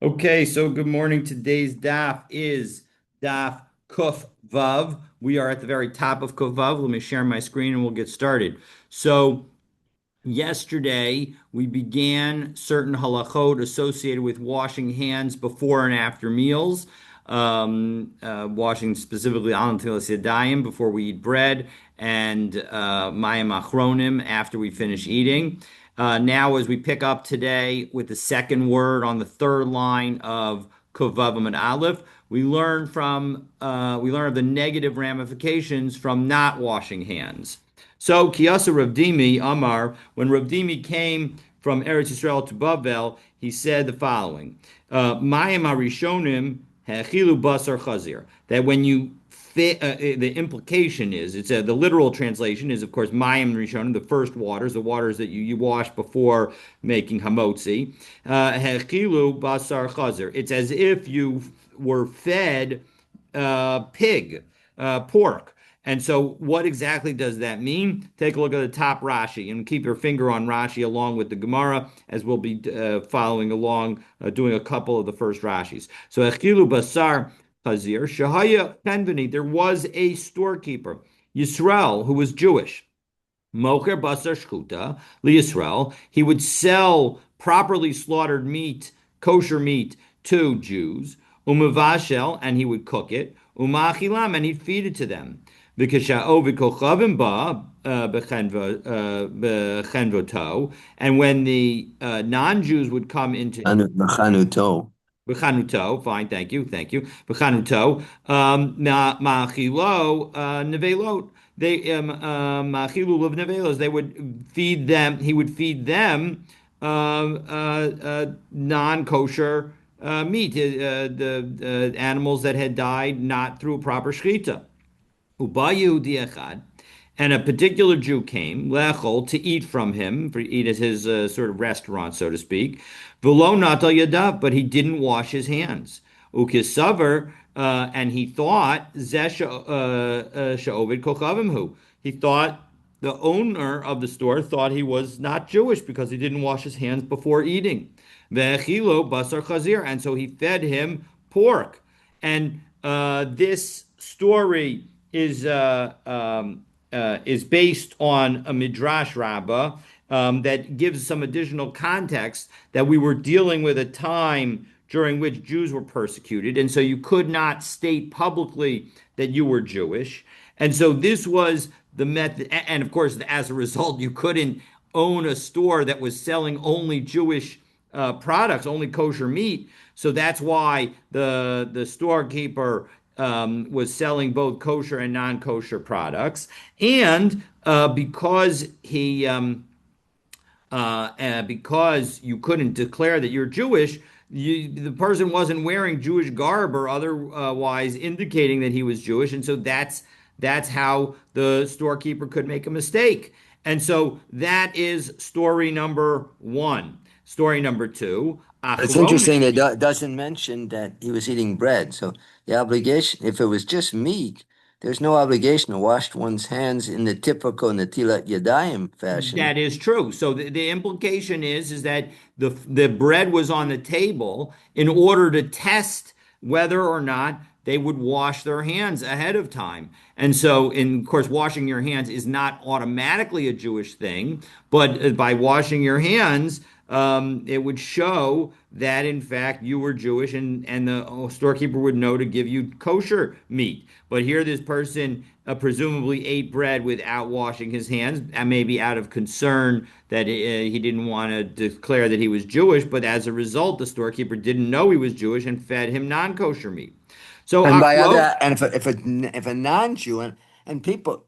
Okay, so good morning. Today's daf is daf Kuf Vav. We are at the very top of Kuf Vav. Let me share my screen and we'll get started. So, yesterday we began certain halachot associated with washing hands before and after meals, washing specifically al netilas yadayim before we eat bread, and mayim achronim after we finish eating. Now, as we pick up today with the second word on the third line of Kovav and Aleph, we learn of the negative ramifications from not washing hands. So Kiyasa Rav Dimi Amar, when Rav Dimi came from Eretz Yisrael to Babel, he said the following: Mayim Harishonim Hechilu Basar Chazir. That when you the implication is, the literal translation is, of course, Mayim Rishonim, the first waters, the waters that you wash before making hamotzi. Hechilu Basar Chazir. It's as if you were fed pig, pork. And so, what exactly does that mean? Take a look at the top Rashi and keep your finger on Rashi along with the Gemara, as we'll be following along, doing a couple of the first Rashis. So, Echilu Basar Chazir, Shahaya Kanvani, there was a storekeeper, Yisrael, who was Jewish. Mocher Basar Shchuta, Yisrael. He would sell properly slaughtered meat, kosher meat, to Jews. Umavashel, and he would cook it. Umachilam, and he'd feed it to them. And when the non-Jews would come into Chanuto. B'chanuto, fine, thank you. B'chanuto, ma'achilo nevelot. They machilu of nevelos. They would feed them. He would feed them non-kosher meat, the animals that had died not through a proper shechita. Ubayu diachad, and a particular Jew came, lechol, to eat from him, for eat at his sort of restaurant, so to speak. V'lo natal yadav, but he didn't wash his hands. Ukisaver, and he thought zeh she'ovid kochavimhu. He thought the owner of the store thought he was not Jewish because he didn't wash his hands before eating. Ve'echilo basar chazir, and so he fed him pork. And this story is based on a midrash rabbah that gives some additional context that we were dealing with a time during which Jews were persecuted, and so you could not state publicly that you were Jewish. And so this was the method, and of course, as a result, you couldn't own a store that was selling only Jewish products, only kosher meat. So that's why the storekeeper was selling both kosher and non-kosher products, and because you couldn't declare that you're Jewish, the person wasn't wearing Jewish garb or otherwise indicating that he was Jewish, and so that's how the storekeeper could make a mistake. And so that is story number one. Story number two, It's Achronim. interesting that it doesn't mention that he was eating bread. So the obligation, if it was just meat, there's no obligation to wash one's hands in the typical Netilat Yadayim fashion. That is true. So the implication is that the bread was on the table in order to test whether or not they would wash their hands ahead of time. And so, of course, washing your hands is not automatically a Jewish thing, but by washing your hands, it would show that in fact you were Jewish, and the storekeeper would know to give you kosher meat. But here, this person presumably ate bread without washing his hands, and maybe out of concern that he didn't want to declare that he was Jewish. But as a result, the storekeeper didn't know he was Jewish and fed him non-kosher meat. So And by Achro, other, and if a non-Jew and people,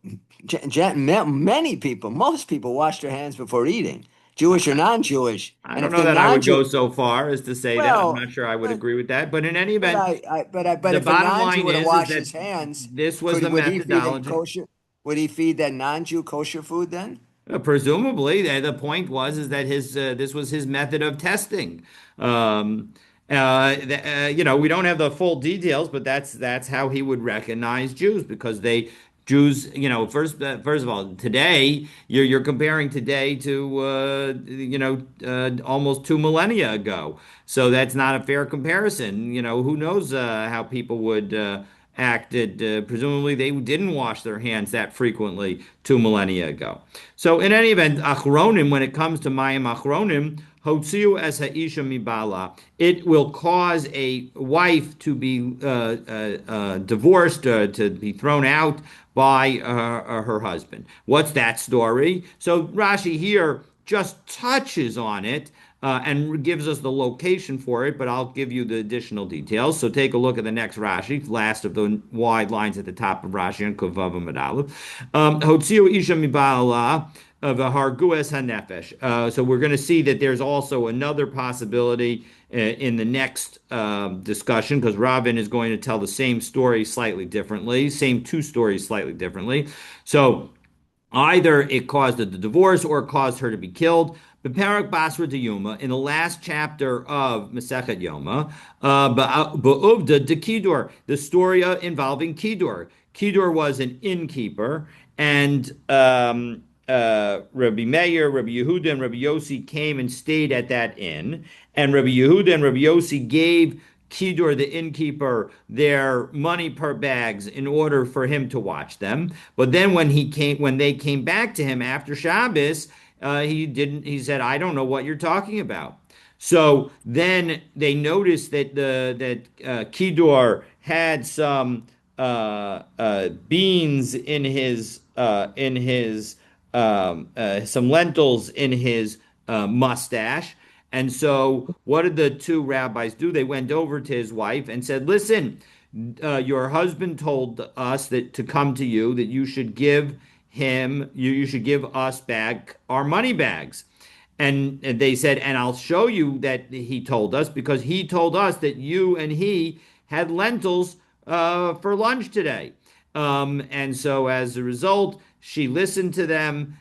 many people, most people wash their hands before eating, Jewish or non-Jewish. I And don't if know the that I would go non-Jew, so far as to say that. I'm well, not sure I would but agree with that. But in any event, but the if a bottom non-Jew line were to is wash that his hands, this was the would he feed him methodology. kosher? Would he feed that non-Jew kosher food then? Presumably, the point was is that his this was his method of testing. We don't have the full details, but that's how he would recognize Jews because they Jews, first of all, today you're comparing today to almost 2 millennia ago. So that's not a fair comparison. Who knows how people would acted. Presumably, they didn't wash their hands that frequently 2 millennia ago. So, in any event, achronim, when it comes to mayim achronim, hotziu es ha'isha mibala, it will cause a wife to be divorced, to be thrown out by her husband. What's that story? So Rashi here just touches on it and gives us the location for it, but I'll give you the additional details. So take a look at the next Rashi, last of the wide lines at the top of Rashi and Kuvav and Aleph. Hotziu isha mibala of a hargues hanefesh. So we're going to see that there's also another possibility in the next discussion, because Ravin is going to tell the same story slightly differently, same two stories slightly differently. So either it caused the divorce or it caused her to be killed. Beparak Basra de Yoma, in the last chapter of Masechet Yoma, Ba'uvda de Kidor, the story involving Kidor. Kidor was an innkeeper, and Rabbi Meir, Rabbi Yehuda, and Rabbi Yossi came and stayed at that inn. And Rabbi Yehuda and Rabbi Yossi gave Kidor, the innkeeper, their money per bags in order for him to watch them. But then when they came back to him after Shabbos, he didn't. He said, "I don't know what you're talking about." So then they noticed that Kidor had some beans in his some lentils in his mustache. And so, what did the two rabbis do? They went over to his wife and said, "Listen, your husband told us that to come to you, that you should give you should give us back our money bags." And they said, "And I'll show you that he told us, because he told us that you and he had lentils for lunch today." And so, as a result, she listened to them,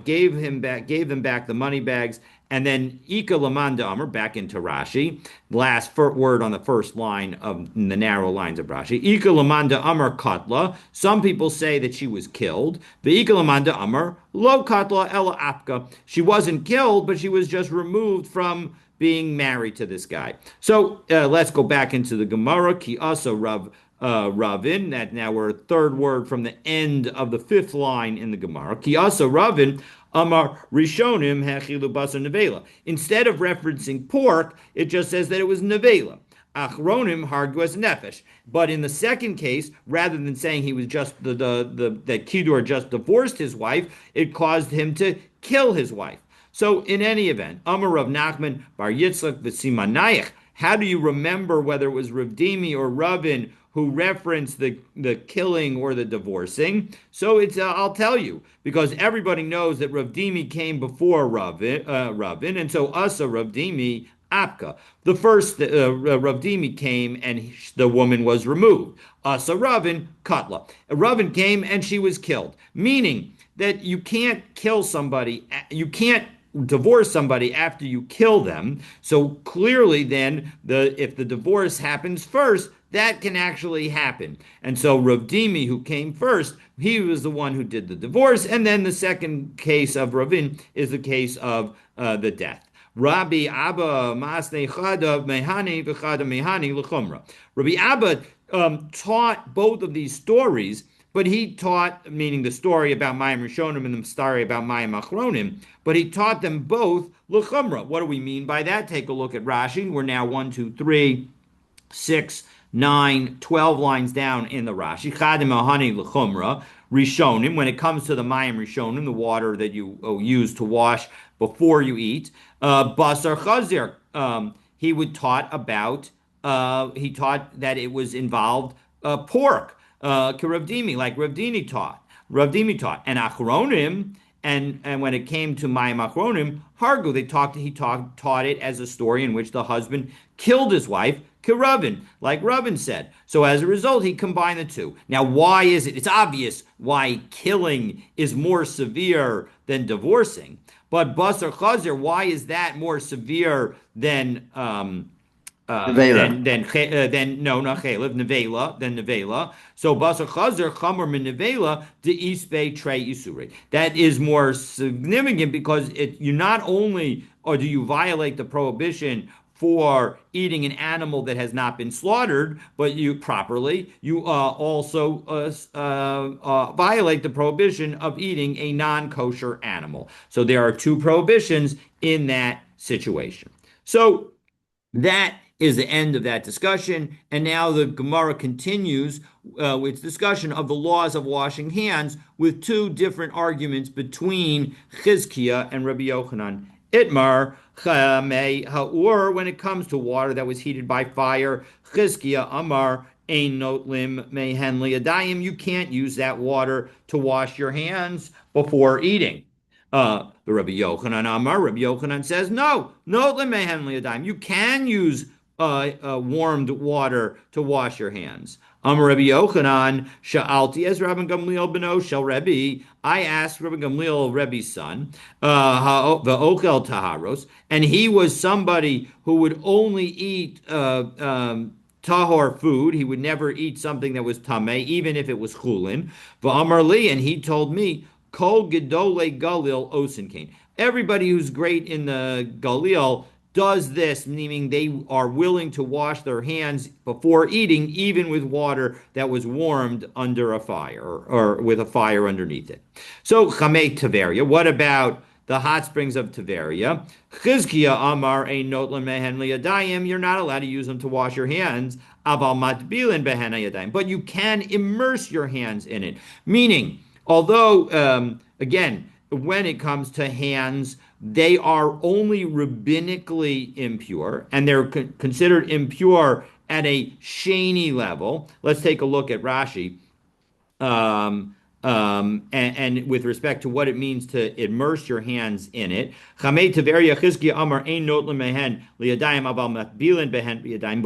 gave them back the money bags. And then Ika Lamanda Amr, back into Rashi, last word on the first line of the narrow lines of Rashi. Ika Lamanda Amr Katla. Some people say that she was killed. The Ika Lamanda Amr Lo Katla Ela Apka. She wasn't killed, but she was just removed from being married to this guy. So let's go back into the Gemara. Ki asa Ravin. That now we're a third word from the end of the fifth line in the Gemara. Ki asa Ravin. Amar Rishonim Hechilu Basar Nevela. Instead of referencing pork, it just says that it was Nevela. Achronim Harguas Nefesh. But in the second case, rather than saying he was just that Kidor just divorced his wife, it caused him to kill his wife. So in any event, Amar Rav Nachman Bar Yitzchak V'Simanayich. How do you remember whether it was Rav Dimi or Ravin who referenced the killing or the divorcing? So it's I'll tell you, because everybody knows that Rav Dimi came before Ravin, and so Asa Rav Dimi Apka. The first Rav Dimi came and the woman was removed. Asa Ravin Katla. Ravin came and she was killed, meaning that you can't kill somebody, you can't divorce somebody after you kill them. So clearly then, if the divorce happens first, that can actually happen. And so Rav Dimi, who came first, he was the one who did the divorce. And then the second case of Ravin is the case of the death. Rabbi Abba Masne Chada Mehani V'Chada Mehani L'Chumra. Rabbi Abba taught both of these stories, but he taught, meaning the story about Mayim Rishonim and the story about Mayim Achronim, but he taught them both L'Chumra. What do we mean by that? Take a look at Rashi. We're now 1, 2, 3, 6, 9, 12 lines down in the Rashi. Chadim Ahani L'Chumra. Rishonim, when it comes to the Mayim Rishonim, the water that you use to wash before you eat. Basar Chazir. He taught that it was involved pork. Rav Dimi, like Rav Dimi taught. And Achronim, and when it came to Mayim Achronim, Hargu, he taught it as a story in which the husband killed his wife, Kiravin, like Ravin said. So as a result, he combined the two. Now, why is it? It's obvious why killing is more severe than divorcing. But Basar Chazir, why is that more severe than Nevela. Then no, not chaylev, nevela, then nevela. So basar chazer chamor min nevela de isbe trey isuri. That is more significant because you not only or do you violate the prohibition for eating an animal that has not been slaughtered, but you also violate the prohibition of eating a non-kosher animal. So there are two prohibitions in that situation. So that is the end of that discussion. And now the Gemara continues its discussion of the laws of washing hands with two different arguments between Chizkiah and Rabbi Yochanan. Itmar chamei ha'ur, when it comes to water that was heated by fire, Chizkiah Amar ein notlim mehen liyadayim. You can't use that water to wash your hands before eating. The Rabbi Yochanan Amar, Rabbi Yochanan says, no, no lemehen liyadayim. You can use warmed water to wash your hands. Amar Rabbi Yochanan, Sha'alti as Rabbi Gamliel beno shel Rebbe. I asked Rabbi Gamliel, Rebbe's son, the Ochel Taharos, and he was somebody who would only eat tahor food. He would never eat something that was tameh, even if it was chulin. V'amar li, and he told me, Kol Gedole Galil Osinkain. Everybody who's great in the Galil does this, meaning they are willing to wash their hands before eating, even with water that was warmed under a fire or with a fire underneath it. So Chamei Taveria, what about the hot springs of Taveria? Chizkiah Amar ein not lemehen liyadayim. You're not allowed to use them to wash your hands. Aval matbilin behen yadayim. But you can immerse your hands in it, meaning although, again, when it comes to hands, they are only rabbinically impure, and they're considered impure at a sheni level. Let's take a look at Rashi. And with respect to what it means to immerse your hands in it. But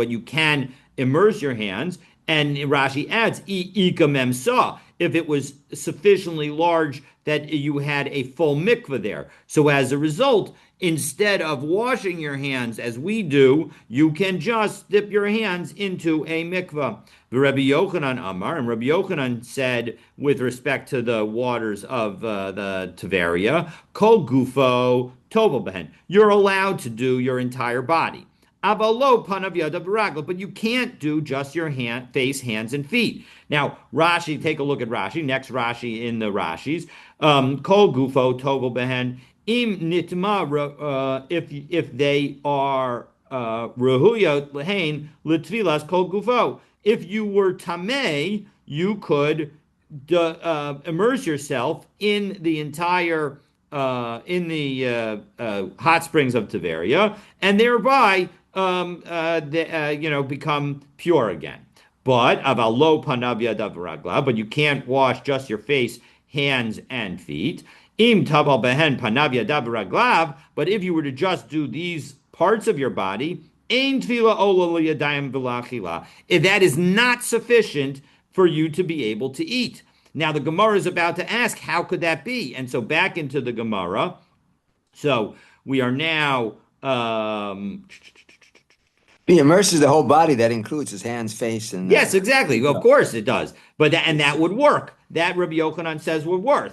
you can immerse your hands. And Rashi adds, if it was sufficiently large that you had a full mikveh there. So as a result, instead of washing your hands as we do, you can just dip your hands into a mikveh. Rabbi Yochanan Amar, and Rabbi Yochanan said, with respect to the waters of the Tiberia, Kol Gufo Tovel Behen. You're allowed to do your entire body. Avalo panav yadav ragla, but you can't do just your face, hands, and feet. Now, Rashi, take a look at Rashi. Next Rashi in the Rashis. Kol gufo tovel behen im nitma. If they are rehuya lehain litvilas kol gufo. If you were tamei, you could immerse yourself in the entire hot springs of Tiberia, and thereby become pure again. But avalo panavya davragla, but you can't wash just your face, hands, and feet. Im tabal behen panavya davraglav, but if you were to just do these parts of your body, ein tefila ola liyadayim v'lachila, if that is not sufficient for you to be able to eat. Now the Gemara is about to ask, how could that be? And so back into the Gemara. So we are now. He immerses the whole body. That includes his hands, face, and yes, exactly. Of course it does. But that would work. That Rabbi Yochanan says would work.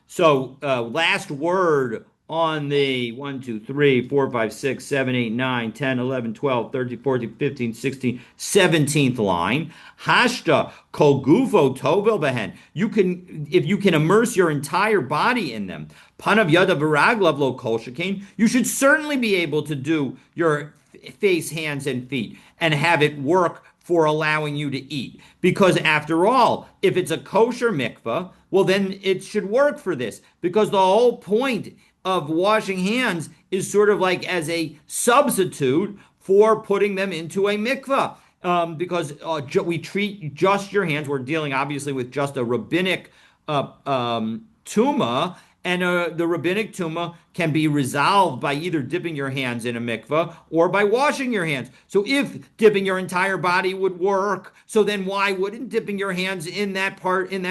So last word on the 1, 2, 3, 4, 5, 6, 7, 8, 9, 10, 11, 12, 13, 14, 15, 16, 17th line. Hashta kol gufo tovel behen. If you can immerse your entire body in them. Panav yada v'raglav lo kol shekain. You should certainly be able to do your face, hands, and feet and have it work for allowing you to eat. Because after all, if it's a kosher mikvah, well then it should work for this. Because the whole point of washing hands is sort of like as a substitute for putting them into a mikvah. Because we treat just your hands. We're dealing obviously with just a rabbinic tuma, and the rabbinic tuma can be resolved by either dipping your hands in a mikvah or by washing your hands. So if dipping your entire body would work, so then why wouldn't dipping your hands in that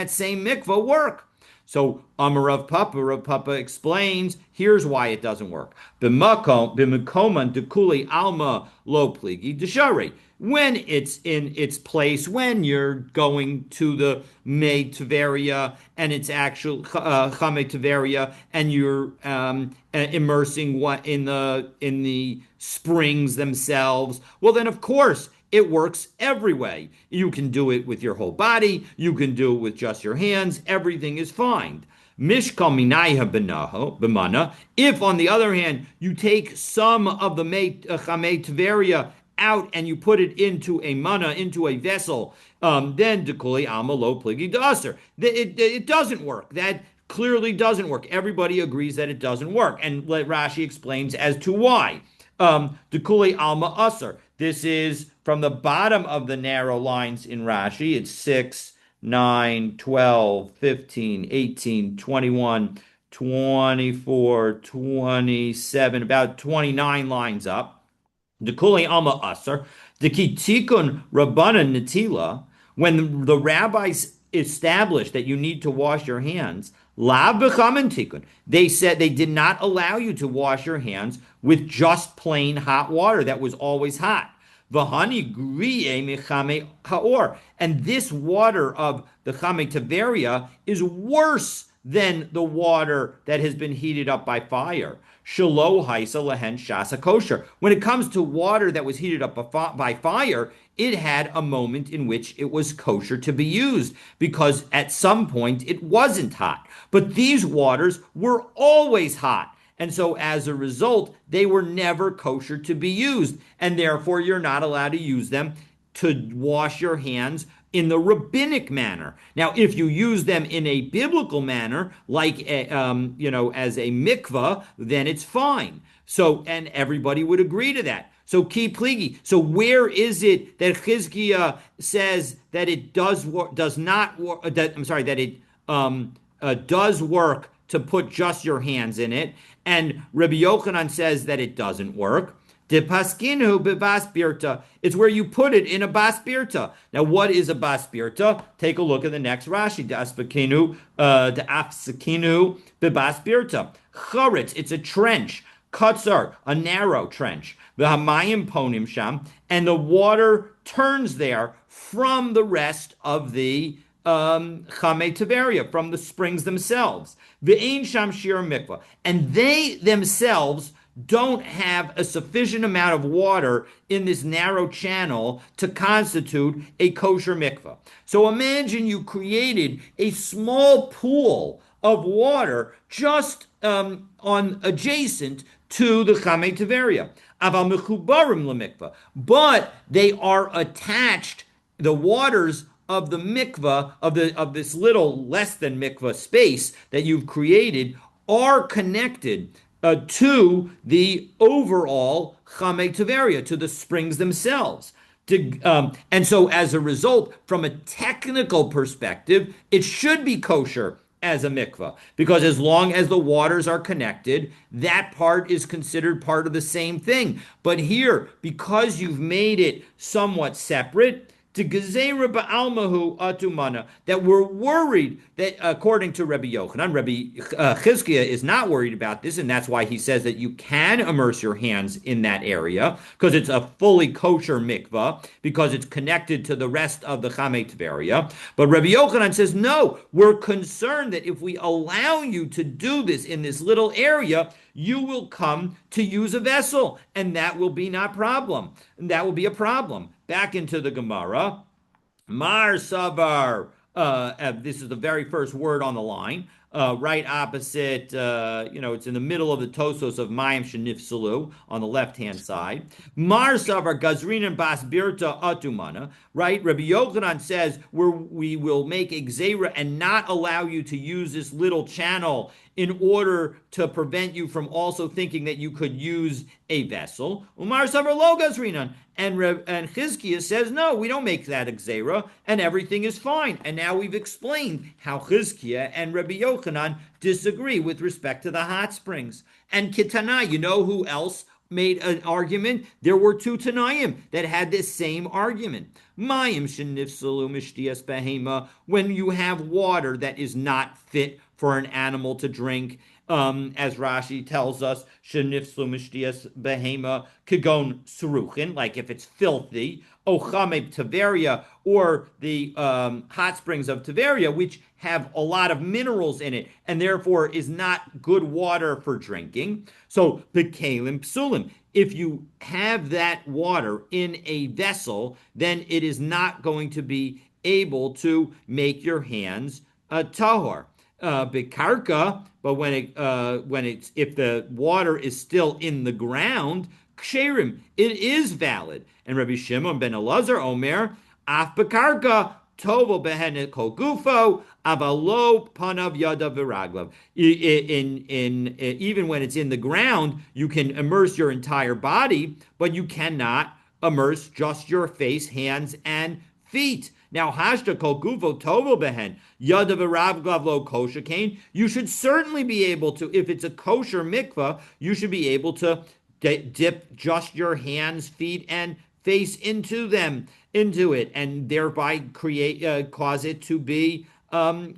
same mikvah work? So Rav Papa explains, here's why it doesn't work. B'makoman dekuli alma lo pligi deshari. When it's in its place, when you're going to the May Tveria and it's actual Chame Tveria, and you're immersing what in the springs themselves, well then of course it works every way. You can do it with your whole body. You can do it with just your hands. Everything is fine. Mishkal minayha b'mana. If, on the other hand, you take some of the chamei tveria out and you put it into a mana, into a vessel, then dekuli alma lo pligi d'aser. It doesn't work. That clearly doesn't work. Everybody agrees that it doesn't work. And Rashi explains as to why. Dekuli alma aser. This is from the bottom of the narrow lines in Rashi. It's 6, 9, 12, 15, 18, 21, 24, 27, about 29 lines up. Dekuli alma aser. Dekitikun rabbanan natila. When the rabbis established that you need to wash your hands, lav b'chamin tikun. They said they did not allow you to wash your hands with just plain hot water that was always hot. V'hani griye mechame haor. And this water of the chame taveria is worse than the water that has been heated up by fire. Shelo haisa lehen shasa kosher. When it comes to water that was heated up by fire, it had a moment in which it was kosher to be used because at some point it wasn't hot. But these waters were always hot. And so as a result, they were never kosher to be used. And therefore, you're not allowed to use them to wash your hands in the rabbinic manner. Now, if you use them in a biblical manner, like as a mikvah, then it's fine. So, and everybody would agree to that. So, ki pligi. So, where is it that Chizkiah says that it does not work? That it does work to put just your hands in it, and Rabbi Yochanan says that it doesn't work. De paskinu bebas birta. It's where you put it in a bas birta. Now, what is a bas birta? Take a look at the next Rashi. De afsakinu bebas birta. Charetz. It's a trench. Katzar, a narrow trench. V'hamayim ponim sham, and the water turns there from the rest of the Chamei Tiberia, from the springs themselves. Ve'ein sham shir mikvah. And they themselves don't have a sufficient amount of water in this narrow channel to constitute a kosher mikvah. So imagine you created a small pool of water just on adjacent to the Chamei Tiberia. Aval mechubarim lemikvah. But they are attached, the waters of the mikvah, of this little less than mikvah space that you've created, are connected to the overall Chamei Tiberia, to the springs themselves. And so as a result, from a technical perspective, it should be kosher as a mikvah, because as long as the waters are connected, that part is considered part of the same thing. But here, because you've made it somewhat separate, to gezerah ba'almahu atumana, that we're worried that, according to Rabbi Yochanan, Rabbi Chizkiah is not worried about this, and that's why he says that you can immerse your hands in that area, because it's a fully kosher mikvah, because it's connected to the rest of the Chamei Tiberia. But Rabbi Yochanan says, no, we're concerned that if we allow you to do this in this little area, you will come to use a vessel, and that will be not problem. And that will be a problem. Back into the Gemara. Mar Savar. This is the very first word on the line. Right opposite, it's in the middle of the Tosos of Mayim Shenifsalu on the left-hand side. Mar Savar Gazrin and Bas Birta Atumana. Right? Rabbi Yochanan says we will make a Gzera and not allow you to use this little channel in order to prevent you from also thinking that you could use a vessel. Umar Savar Lo Gazrinan. And Chizkiah says, no, we don't make that Gzera, and everything is fine. And now we've explained how Chizkiah and Rabbi Yochanan disagree with respect to the hot springs. And Kitana, you know who else made an argument? There were two Tanaim that had this same argument. Mayim shenifsalu mishtias behema, when you have water that is not fit for an animal to drink. As Rashi tells us, shenifslu mishtias behema kigon suruchin, like if it's filthy, ochame Tveria, or the hot springs of Tveria, which have a lot of minerals in it and therefore is not good water for drinking. So the kalim psulim. If you have that water in a vessel, then it is not going to be able to make your hands tahor. Bikarka, but when it's if the water is still in the ground, ksherim, it is valid. And Rabbi Shimon ben Elazar Omer, af bekarka tovo behenet kol gufo avalo panav yadav viraglav. Even when it's in the ground, you can immerse your entire body, but you cannot immerse just your face, hands, and feet. Now, hashta kol gufo tovo behen yadav viraglav lo kosher kane. You should certainly be able to, if it's a kosher mikvah, you should be able to dip just your hands, feet, and face into it, and thereby cause it to be cause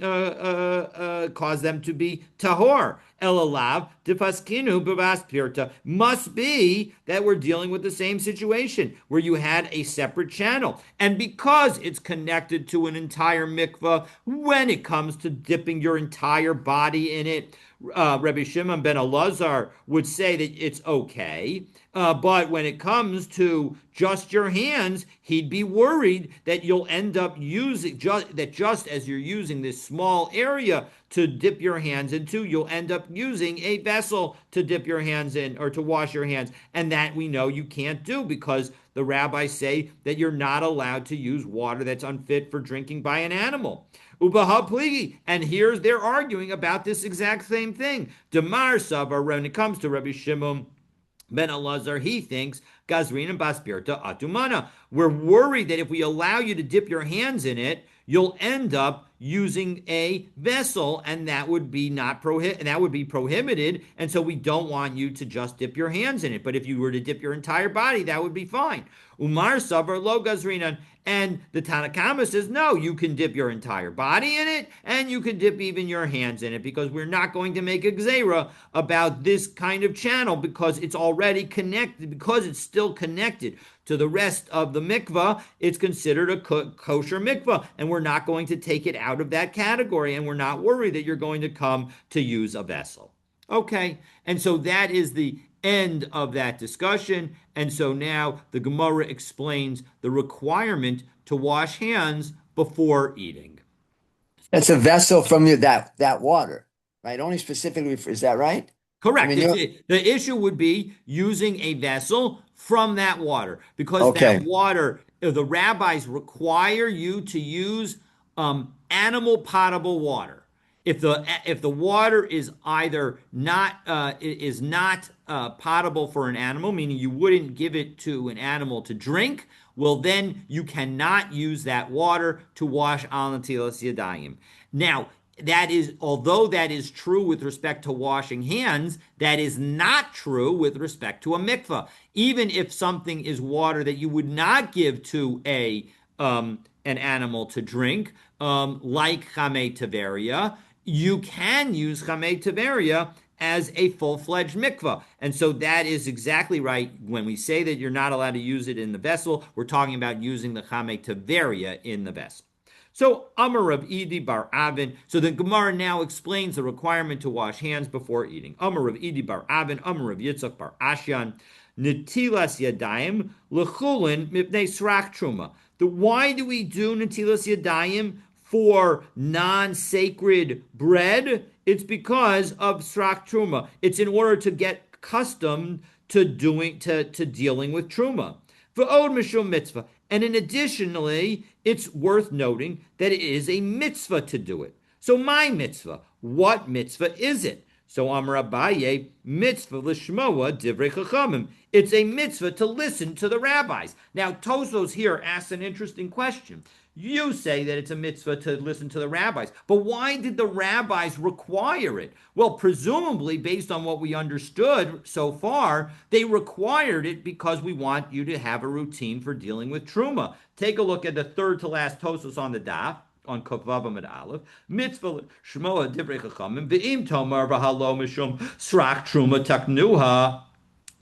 them to be tahor. Elalav defaskinu b'vas pirta, must be that we're dealing with the same situation where you had a separate channel, and because it's connected to an entire mikvah, when it comes to dipping your entire body in it, Rabbi Shimon ben Elazar would say that it's okay. But when it comes to just your hands, he'd be worried that you'll end up using just as you're using this small area to dip your hands into, you'll end up using a vessel to dip your hands in or to wash your hands. And that we know you can't do because the rabbis say that you're not allowed to use water that's unfit for drinking by an animal. And here's they're arguing about this exact same thing. Demar Savar, when it comes to Rabbi Shimon ben Elazar, he thinks Gazrin and Baspirta Atumana. We're worried that if we allow you to dip your hands in it, you'll end up using a vessel, and that would be prohibited. And so we don't want you to just dip your hands in it. But if you were to dip your entire body, that would be fine. Umar Savar Lo Gazrinan. And the Tanakama says, no, you can dip your entire body in it, and you can dip even your hands in it, because we're not going to make a gzeira about this kind of channel, because it's already connected, because it's still connected to the rest of the mikvah. It's considered a kosher mikvah, and we're not going to take it out of that category, and we're not worried that you're going to come to use a vessel. Okay, and so that is the end of that discussion. And so now the Gemara explains the requirement to wash hands before eating. That's a vessel from that water, right? Only specifically is that right? Correct. The issue would be using a vessel from that water, because that water, the rabbis require you to use animal potable water. If the water is either not potable for an animal, meaning you wouldn't give it to an animal to drink, well, then you cannot use that water to wash al natilas yadayim. Now, although that is true with respect to washing hands, that is not true with respect to a mikvah. Even if something is water that you would not give to an animal to drink, like chamei teveria, you can use chamei teveria as a full-fledged mikvah. And so that is exactly right. When we say that you're not allowed to use it in the vessel, we're talking about using the chamei teveria in the vessel. So Amar Rav Idi bar Avin. So the Gemara now explains the requirement to wash hands before eating. Amar Rav Idi bar Avin, Amar Rav Yitzchak bar Ashyan, Netilas Yadayim lechulin mipnei srach truma. Why do we do Netilas Yadayim for non-sacred bread? It's because of srach truma. It's in order to get accustomed to dealing with truma. V'od mishum mitzvah. And additionally, it's worth noting that it is a mitzvah to do it. So my mitzvah, what mitzvah is it? So Amar Abaye, mitzvah l'shmoa divrei chachamim. It's a mitzvah to listen to the rabbis. Now Tosos here asks an interesting question. You say that it's a mitzvah to listen to the rabbis, but why did the rabbis require it? Well, presumably, based on what we understood so far, they required it because we want you to have a routine for dealing with truma. Take a look at the third to last Tosos on the daf. on Kavavam and Aleph, mitzvah shmoa divrei chachamim, ve'im tomar v'halo mishum srach truma taknuha.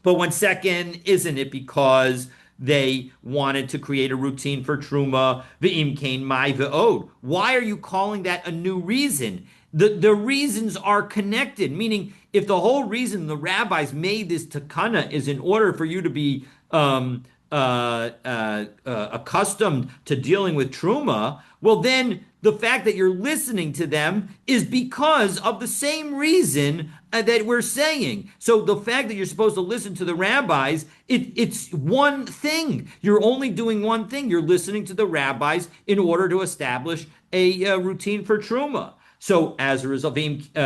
But 1 second, isn't it because they wanted to create a routine for truma, ve'im kain mai ve'od? Why are you calling that a new reason? The reasons are connected, meaning if the whole reason the rabbis made this takana is in order for you to be accustomed to dealing with truma, well, then the fact that you're listening to them is because of the same reason that we're saying. So the fact that you're supposed to listen to the rabbis, it's one thing. You're only doing one thing. You're listening to the rabbis in order to establish a routine for truma. So as a result,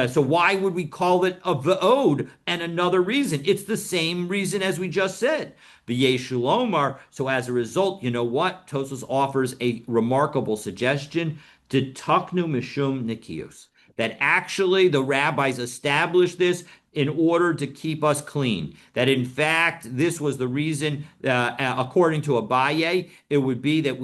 so why would we call it a va'od and another reason? It's the same reason as we just said. V'yeshu Omar. So as a result, you know what? Tosfos offers a remarkable suggestion. Ditaknu mishum nikios. That actually the rabbis established this in order to keep us clean. That in fact, this was the reason, according to Abaye, it would be that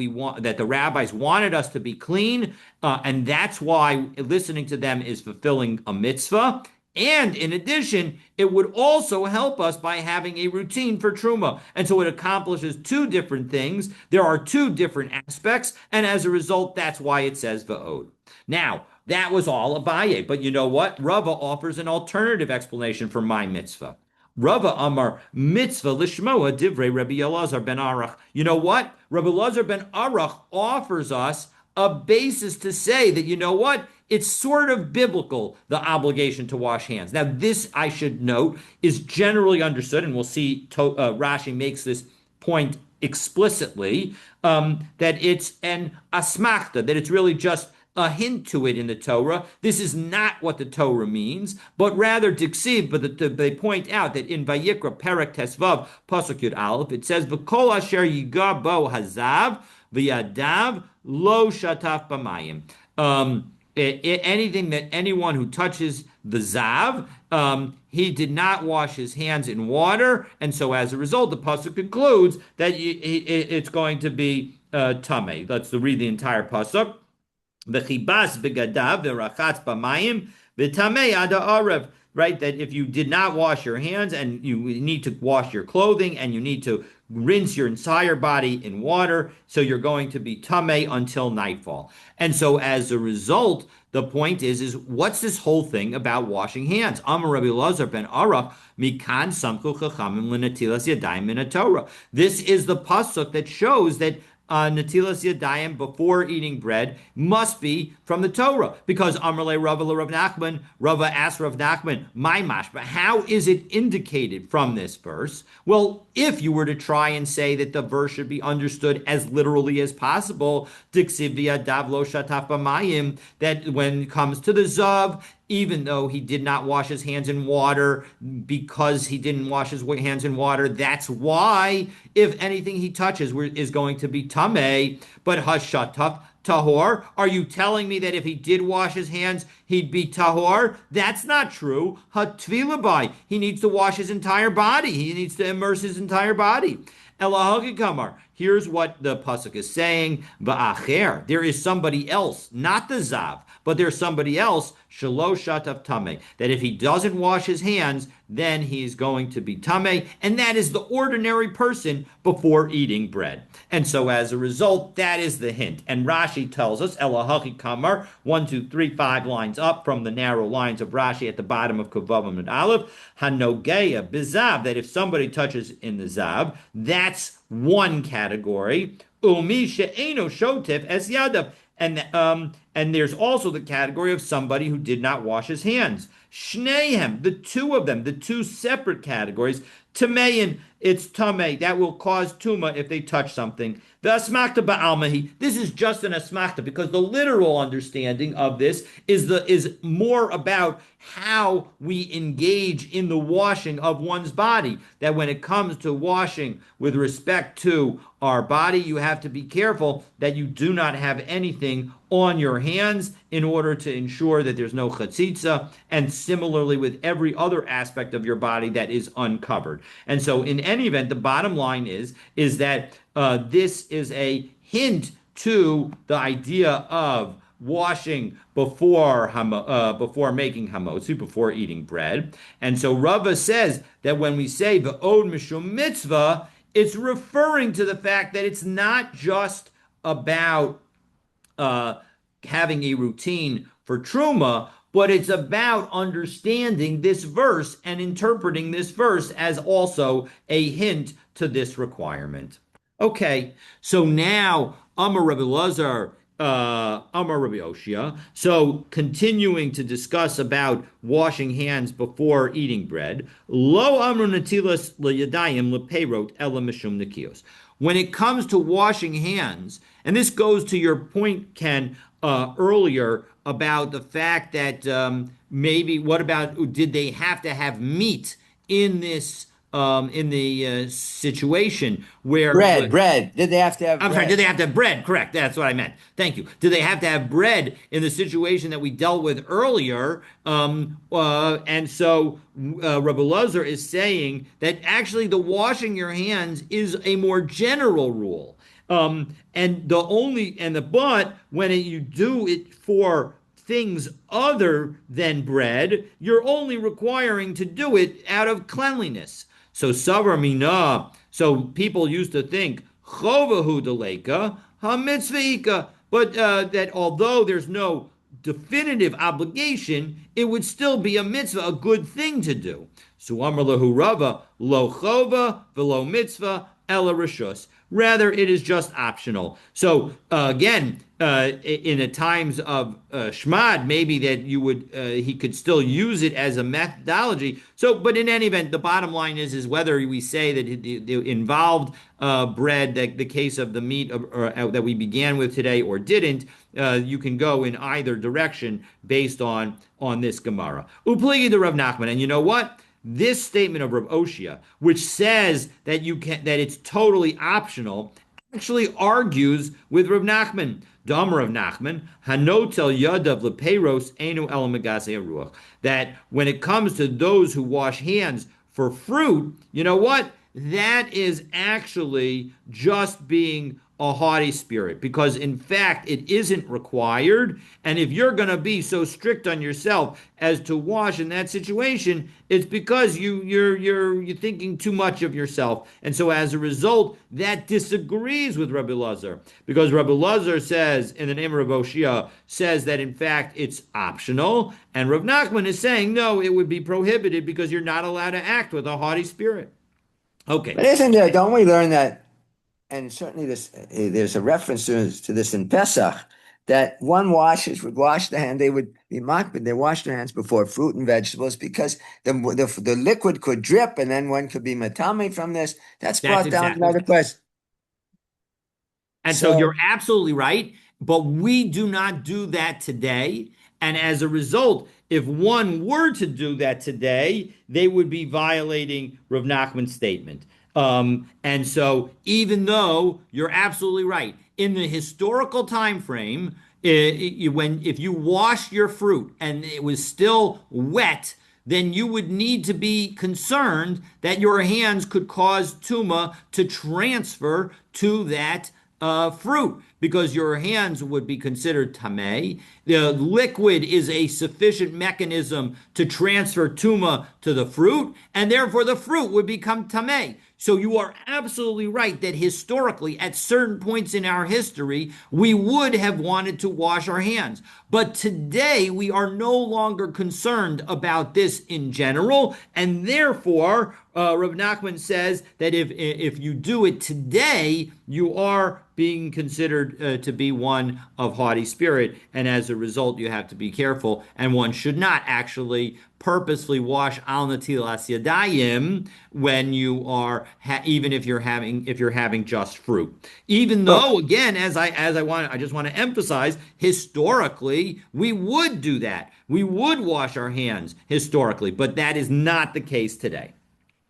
the rabbis wanted us to be clean, and that's why listening to them is fulfilling a mitzvah. And in addition, it would also help us by having a routine for truma. And so it accomplishes two different things. There are two different aspects, and as a result, that's why it says va'od. Now, that was all Abaye. But you know what? Rava offers an alternative explanation for my mitzvah. Rava Amar mitzvah lishmoa divrei Rabbi Elazar ben Arach. You know what? Rabbi Elazar ben Arach offers us a basis to say that, you know what? It's sort of biblical, the obligation to wash hands. Now, this, I should note, is generally understood, and we'll see Rashi makes this point explicitly, that it's an asmachta, that it's really just a hint to it in the Torah. This is not what the Torah means, but rather diksiv. But they point out that in Vayikra Perek Tesvav Pasuk Yud Aleph, it says v'kol asher yiga bo hazav v'yadav lo shataf b'mayim. Anything that anyone who touches the zav, he did not wash his hands in water, and so as a result, the pasuk concludes that it's going to be tamei. Let's read the entire pasuk. V'chibas begadav v'rachatz b'mayim v'tamei ada arev. Right, that if you did not wash your hands and you need to wash your clothing and you need to rinse your entire body in water, so you're going to be tamei until nightfall. And so as a result, the point is what's this whole thing about washing hands? Amar Rabbi Elazar ben Arach mikan samchu chachamim l'natilas yadayim min Torah. This is the pasuk that shows that natilas yadayim before eating bread must be from the Torah, because Amrle Rava Rav Nachman, Rava asked Rav Nachman, my mashma, how is it indicated from this verse? Well, if you were to try and say that the verse should be understood as literally as possible, diksiv v'yadav lo shataf b'mayim, that when it comes to the zav, even though he did not wash his hands in water, because he didn't wash his hands in water, that's why, if anything he touches is going to be tamei. But hashataf tahor, are you telling me that if he did wash his hands, he'd be tahor? That's not true. Hatvilabai, he needs to wash his entire body. He needs to immerse his entire body. Elahagikamar, here's what the pasuk is saying. Va'acher, there is somebody else, not the zav, but there's somebody else, shalosh shataf tamei, that if he doesn't wash his hands, then he's going to be tamei, and that is the ordinary person before eating bread. And so as a result, that is the hint. And Rashi tells us, Elahachi Kamar, 1, 2, 3, 5 lines up from the narrow lines of Rashi at the bottom of Kavavam and Aleph, Hanogeya Bizav, that if somebody touches in the Zav, that's one category. Umi she'eno shotif es yadav. And there's also the category of somebody who did not wash his hands. Shnehem, the two of them, the two separate categories. Tamein, it's tamei, that will cause tuma if they touch something. The asmachta ba'almahi, this is just an asmachta, because the literal understanding of this is more about how we engage in the washing of one's body. That when it comes to washing with respect to our body, you have to be careful that you do not have anything on your hands in order to ensure that there's no chatzitza, and similarly with every other aspect of your body that is uncovered. And so in any event, the bottom line is that this is a hint to the idea of washing before making hamotzi, before eating bread. And so Rava says that when we say the od mishum mitzvah, it's referring to the fact that it's not just about uh, having a routine for truma, but it's about understanding this verse and interpreting this verse as also a hint to this requirement. Okay, so now Amar Rabbi Lazar, Amar Rabbi Oshia. So continuing to discuss about washing hands before eating bread. Lo Amru Natilas LeYadayim LePeirot Ela Mishum Nikios. When it comes to washing hands, and this goes to your point, Ken, earlier about the fact that maybe what about did they have to have meat in this in the situation where Bread. Did they have to have I'm sorry, did they bread? have to have bread? Correct. That's what I meant. Thank you. Did they have to have bread in the situation that we dealt with earlier? And so Rabbi Lazar is saying that actually the washing your hands is a more general rule. But when you do it for things other than bread, you're only requiring to do it out of cleanliness. So savar mina. So people used to think chovahu deleka hamitzvika, but that although there's no definitive obligation, it would still be a mitzvah, a good thing to do. So amar lahu Rava lo chova velo mitzvah ela rishus. Rather, it is just optional. So again, in the times of Shmad, maybe that he could still use it as a methodology. So, but in any event, the bottom line is whether we say that it involved bread, the case of the meat that we began with today, or didn't. You can go in either direction based on this Gemara. Upligi the Rav Nachman, and you know what? This statement of Rav Oshia, which says that it's totally optional, actually argues with Rav Nachman. Dam Rav Nachman, Hanotel Yadav Lepeiros Enu El Megasei Ruach. That when it comes to those who wash hands for fruit, you know what? That is actually just being a haughty spirit, because in fact it isn't required. And if you're going to be so strict on yourself as to wash in that situation, it's because you're thinking too much of yourself. And so as a result, that disagrees with Rabbi Lazar, because Rabbi Lazar says, in the name of Rabbi Oshia, says that in fact it's optional, and Rav Nachman is saying no, it would be prohibited because you're not allowed to act with a haughty spirit. Okay. But isn't there? Don't we learn that? And certainly there's a reference to this in Pesach, that would wash the hand. They would be mocked, but they wash their hands before fruit and vegetables because the liquid could drip, and then one could be matame from this. That's That's brought down exactly another question. And so So you're absolutely right, but we do not do that today. And as a result, if one were to do that today, they would be violating Rav Nachman's statement. And so even though you're absolutely right, in the historical time frame, if you wash your fruit and it was still wet, then you would need to be concerned that your hands could cause tuma to transfer to that fruit, because your hands would be considered tamei. The liquid is a sufficient mechanism to transfer tuma to the fruit, and therefore the fruit would become tamei. So you are absolutely right that historically, at certain points in our history, we would have wanted to wash our hands. But today, we are no longer concerned about this in general, and therefore, Rav Nachman says that if you do it today, you are being considered to be one of haughty spirit, and as a result, you have to be careful, and one should not actually purposely wash al natilas yadayim when you are even if you're having just fruit. Even though, again, I just want to emphasize, historically we would do that. We would wash our hands historically, but that is not the case today.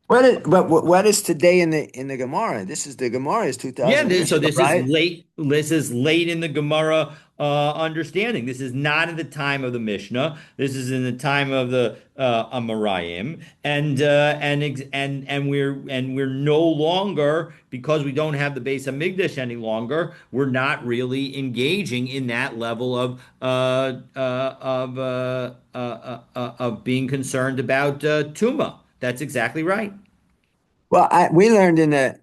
What is today in the Gemara? This is the Gemara is Yeah, 2,000 years so ago, this is right? late. This is late in the Gemara understanding. This is not in the time of the Mishnah. This is in the time of the Amoraim, and we're no longer, because we don't have the base of Migdash any longer. We're not really engaging in that level of being concerned about tuma. That's exactly right. Well, we learned in the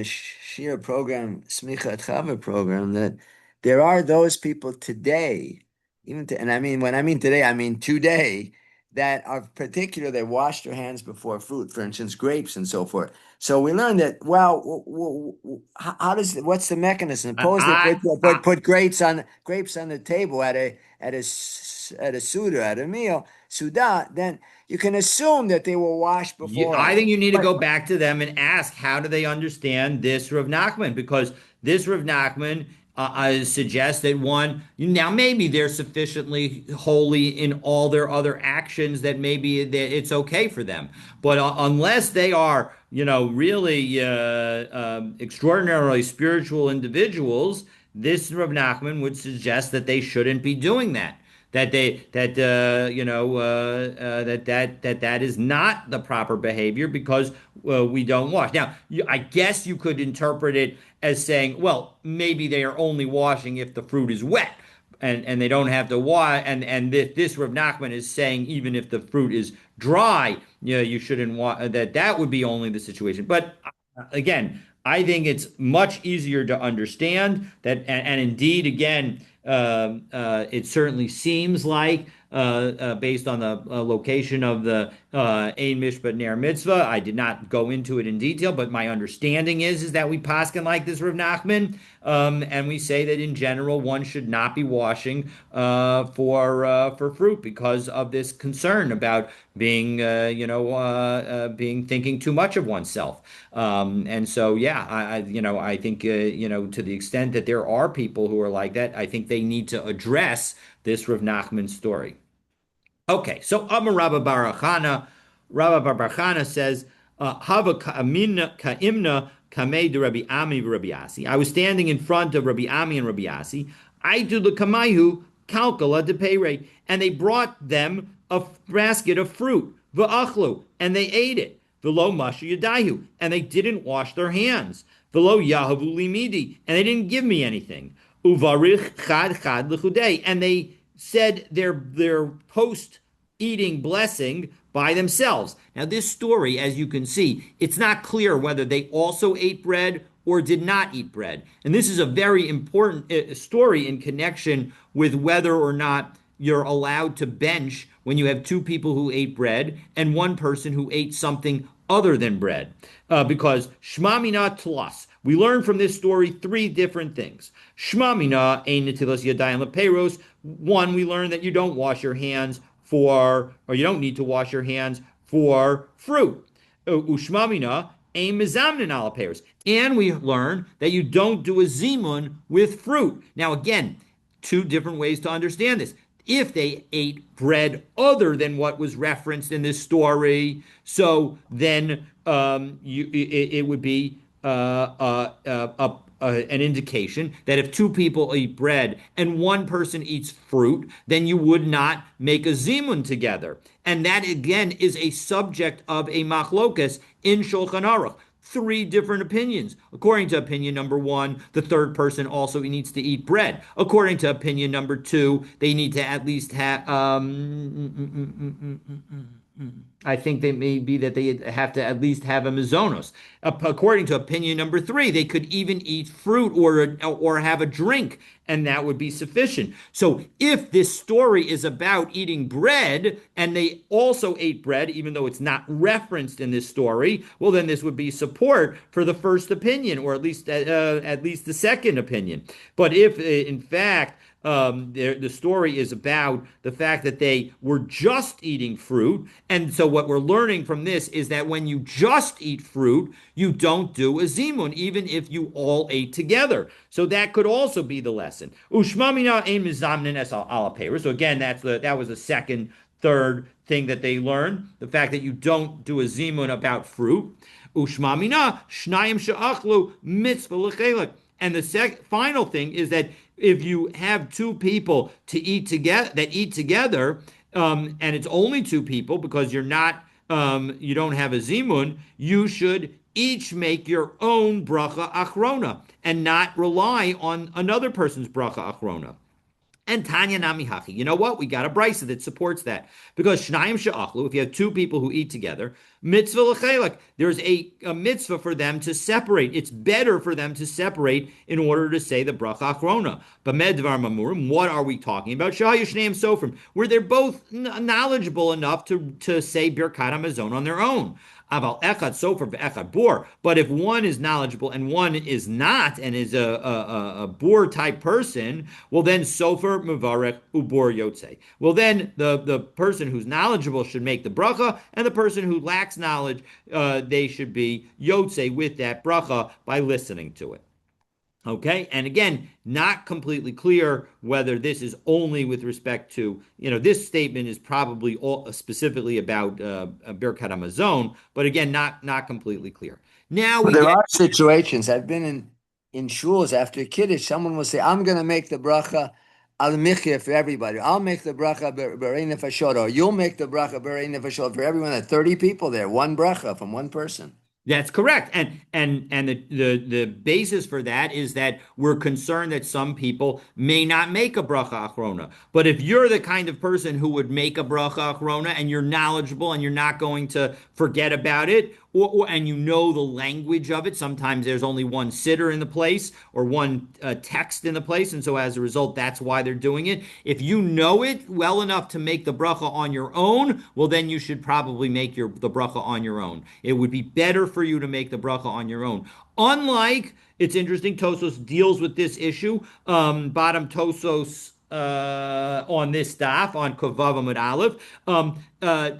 Shir program, Smicha Chava program, that there are those people today, and I mean when I mean today, I mean today, that are particular. They wash their hands before fruit, for instance, grapes and so forth. So we learned that. Well, how does what's the mechanism? Suppose they put grapes on the table at a suda at a meal, suda, then you can assume that they were washed I beforehand. think you need to But go back to them and ask, how do they understand this Rav Nachman? Because this Rav Nachman suggests that one, now maybe they're sufficiently holy in all their other actions that maybe it's okay for them. But unless they are, really extraordinarily spiritual individuals, this Rav Nachman would suggest that they shouldn't be doing that. That is not the proper behavior, because we don't wash. Now, I guess you could interpret it as saying, well, maybe they are only washing if the fruit is wet, and they don't have to wash. And this Rav Nachman is saying, even if the fruit is dry, you shouldn't wash. That would be only the situation. But again, I think it's much easier to understand that, and indeed, again, it certainly seems like, based on the location of the Ein Mishpat Ner Mitzvah. I did not go into it in detail, but my understanding is that we paskin like this Rav Nachman, and we say that in general one should not be washing for fruit because of this concern about being thinking too much of oneself. And so, yeah, I think, to the extent that there are people who are like that, I think they need to address this Rav Nachman story. Okay, so Amar Rabba Barachana, Rabba Barachana says, Hava ka'imna kamei de Rabbi Ami v'Rabbi Asi. I was standing in front of Rabbi Ami and Rabbi Asi. I do the kamayhu kalkala de pere, and they brought them a basket of fruit, v'achlu, and they ate it. V'lo mashu yadayu, and they didn't wash their hands. V'lo yahavu limidi, and they didn't give me anything. Uvarich chad chad l'chudei, and they said their post eating blessing by themselves. Now, this story, as you can see, it's not clear whether they also ate bread or did not eat bread. And this is a very important story in connection with whether or not you're allowed to bench when you have two people who ate bread and one person who ate something other than bread. Because shmamina tlas. We learn from this story three different things. Shmamina ein netilas yadayim leperos. One, we learn that you don't wash your hands or you don't need to wash your hands for fruit. Ushmamina ein mizamnin ala peros. And we learn that you don't do a zimun with fruit. Now, again, two different ways to understand this. If they ate bread other than what was referenced in this story, so then it would be an indication that if two people eat bread and one person eats fruit, then you would not make a zimun together. And that, again, is a subject of a machlokas in Shulchan Aruch. Three different opinions. According to opinion number one, the third person also needs to eat bread. According to opinion number two, they need to at least have. I think they may be that they have to at least have a mizonos. According to opinion number three, they could even eat fruit or have a drink, and that would be sufficient. So if this story is about eating bread and they also ate bread, even though it's not referenced in this story, well, then this would be support for the first opinion, or at least the second opinion. But if in fact the story is about the fact that they were just eating fruit. And so what we're learning from this is that when you just eat fruit, you don't do a zimun, even if you all ate together. So that could also be the lesson. Ushmamina ein mizamnin es ala peros. So again, that was the second, third, thing that they learn, the fact that you don't do a zimun about fruit. Ushma mina shnayim she'achlu mitzvah lechelek. And the final thing is that if you have two people to eat together that eat together, and it's only two people because you don't have a zimun, you should each make your own bracha achrona and not rely on another person's bracha achrona. And Tanya Namihachi. You know what? We got a brisa that supports that. Because Shnayim She'achlu, if you have two people who eat together, mitzvah l'chelek, there's a mitzvah for them to separate. It's better for them to separate in order to say the bracha achrona. But medvar mamurim, what are we talking about? Shahayu Shneim Sofrim, where they're both knowledgeable enough to say Birkat HaMazon on their own. Aval echad sofer ve'echad bor. But if one is knowledgeable and one is not, and is a bor type person, well then sofer mevarech ubor yotze. Well then the person who's knowledgeable should make the bracha, and the person who lacks knowledge, they should be yotze with that bracha by listening to it. Okay, and again, not completely clear whether this is only with respect to, this statement is probably specifically about Birkat HaMazon, but again, not completely clear. Now But there are situations. I've been in shuls after Kiddush, someone will say, I'm going to make the bracha al michya for everybody. I'll make the bracha b'rei nefashot, or you'll make the bracha b'rei nefashot for everyone. There are 30 people there, one bracha from one person. That's correct. And the basis for that is that we're concerned that some people may not make a bracha achrona. But if you're the kind of person who would make a bracha achrona and you're knowledgeable and you're not going to forget about it, and you know the language of it, sometimes there's only one sitter in the place or one text in the place, and so as a result, that's why they're doing it. If you know it well enough to make the bracha on your own, well, then you should probably make the bracha on your own. It would be better for you to make the bracha on your own. Unlike, it's interesting, Tosos deals with this issue, bottom Tosos on this daf on Kovav Amud Aleph,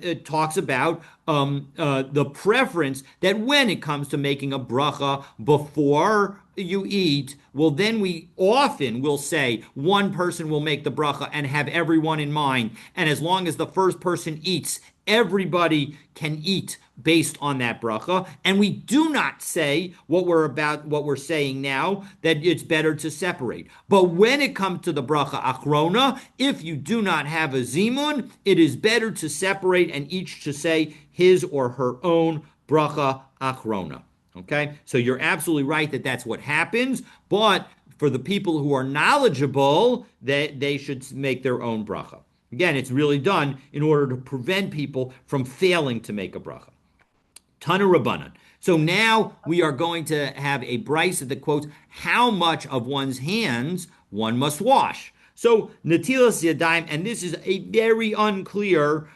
it talks about the preference that when it comes to making a bracha before you eat, well, then we often will say one person will make the bracha and have everyone in mind, and as long as the first person eats, everybody can eat based on that bracha. And we do not say what we're saying now, that it's better to separate. But when it comes to the bracha achrona, if you do not have a zimun, it is better to separate and each to say his or her own bracha achrona. Okay, so you're absolutely right that that's what happens, but for the people who are knowledgeable, they should make their own bracha. Again, it's really done in order to prevent people from failing to make a bracha. Tana Rabbanan. So now we are going to have a brisa that quotes how much of one's hands one must wash. So Natilas Yadayim, and this is a very unclear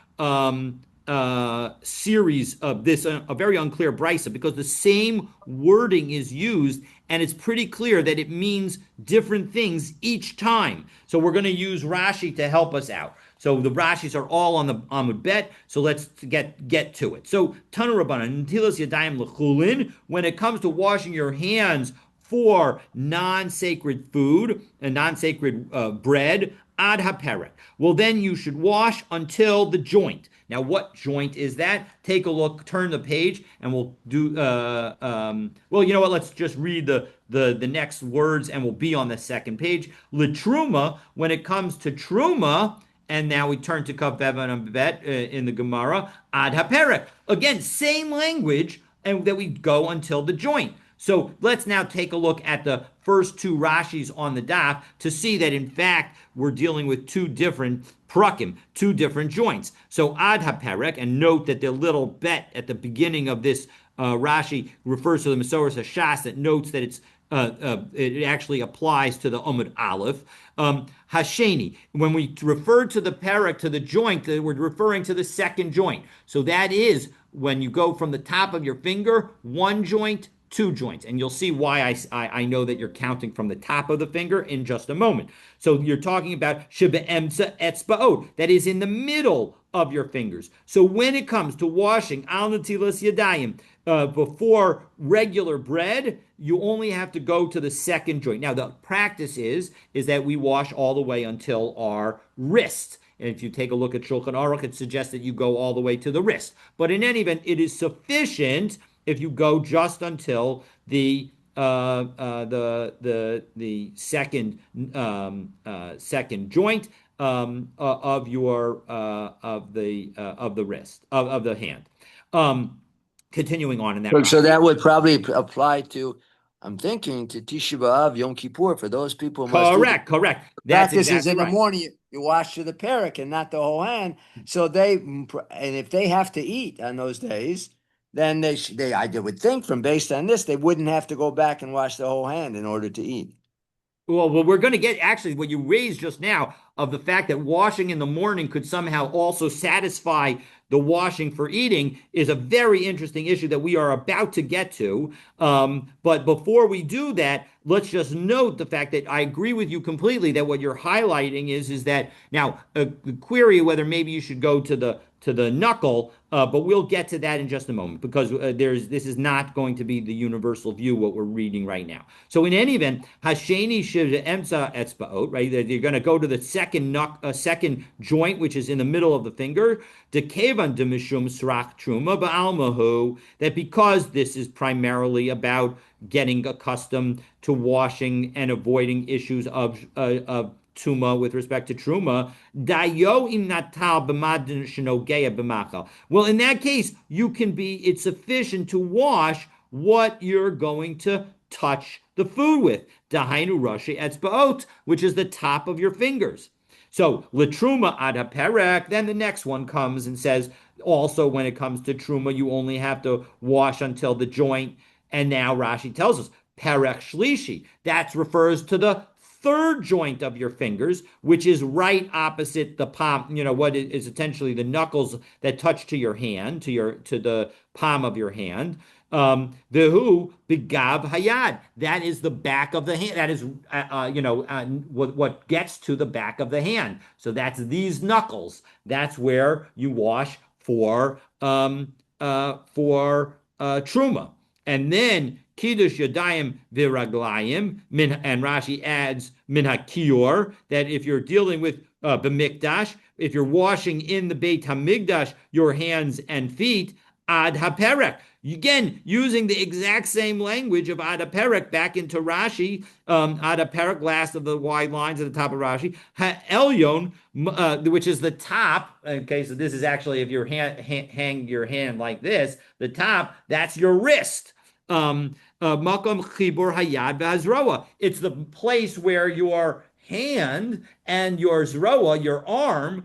series of this, a very unclear brisa, because the same wording is used, and it's pretty clear that it means different things each time. So we're going to use Rashi to help us out. So the Rashis are all on the Amud Bet, so let's get to it. So Tana Rabbanan, Natilas Yadayim l'chulin, when it comes to washing your hands for non-sacred food and non-sacred bread, ad haperek. Well, then you should wash until the joint. Now, what joint is that? Take a look, turn the page, and we'll do, well, you know what? Let's just read the next words, and we'll be on the second page. L'truma, when it comes to truma, and now we turn to Kav and Bet in the Gemara, ad haperek. Again, same language, and that we go until the joint. So let's now take a look at the first two Rashis on the daf to see that, in fact, we're dealing with two different prakim, two different joints. So ad haperek, and note that the little bet at the beginning of this Rashi refers to the Mesoras Hashas that notes that it actually applies to the Amud Aleph. Hasheni, when we refer to the perek, to the joint, we're referring to the second joint. So that is when you go from the top of your finger, one joint, two joints. And you'll see why I know that you're counting from the top of the finger in just a moment. So you're talking about shebe'emtza etzba'ot, that is in the middle of your fingers. So when it comes to washing al natilas yadayim, before regular bread, you only have to go to the second joint. Now, the practice is that we wash all the way until our wrist. And if you take a look at Shulchan Aruch, it suggests that you go all the way to the wrist. But in any event, it is sufficient if you go just until the second joint of the wrist of the hand. Um, Continuing on in that So process. that would probably apply to, I'm thinking, to Tisha B'Av, Yom Kippur, for those people who must eat. Correct, correct. The That's practice is exactly in the right. morning, you wash to the perik and not the whole hand. So and if they have to eat on those days, then I would think from based on this, they wouldn't have to go back and wash the whole hand in order to eat. Well, we're going to get actually what you raised just now of the fact that washing in the morning could somehow also satisfy the washing for eating is a very interesting issue that we are about to get to. But before we do that, let's just note the fact that I agree with you completely that what you're highlighting is that now a query whether maybe you should go to the knuckle, but we'll get to that in just a moment because this is not going to be the universal view what we're reading right now. So in any event, hasheni emsa etzbaot, right? You're going to go to the second joint, which is in the middle of the finger. Dekevan demishum srach truma ba'almahu. That because this is primarily about getting accustomed to washing and avoiding issues of tuma with respect to truma. Dayo im natal b'madin shenogeya b'machal. Well, in that case, it's sufficient to wash what you're going to touch the food with. Dahainu rashi etzbaot, which is the top of your fingers. So latruma ad haperek. Then the next one comes and says, also when it comes to truma, you only have to wash until the joint. And now Rashi tells us perek shlishi. That refers to the third joint of your fingers, which is right opposite the palm. You know what is essentially the knuckles that touch to your hand, to the palm of your hand. Vehu bigav hayad. That is the back of the hand. That is, what gets to the back of the hand. So that's these knuckles. That's where you wash for truma, and then kiddush yadayim viraglayim. And Rashi adds min hakior that if you're dealing with b'mikdash, if you're washing in the Beit Hamikdash your hands and feet, ad haperek. Again, using the exact same language of ad haperek back into Rashi, ad haperek, last of the wide lines at the top of Rashi, ha'elyon, which is the top. Okay, so this is actually if you hang your hand like this, the top, that's your wrist. Makom chibur hayad v'hazroa. It's the place where your hand and your zroa, your arm,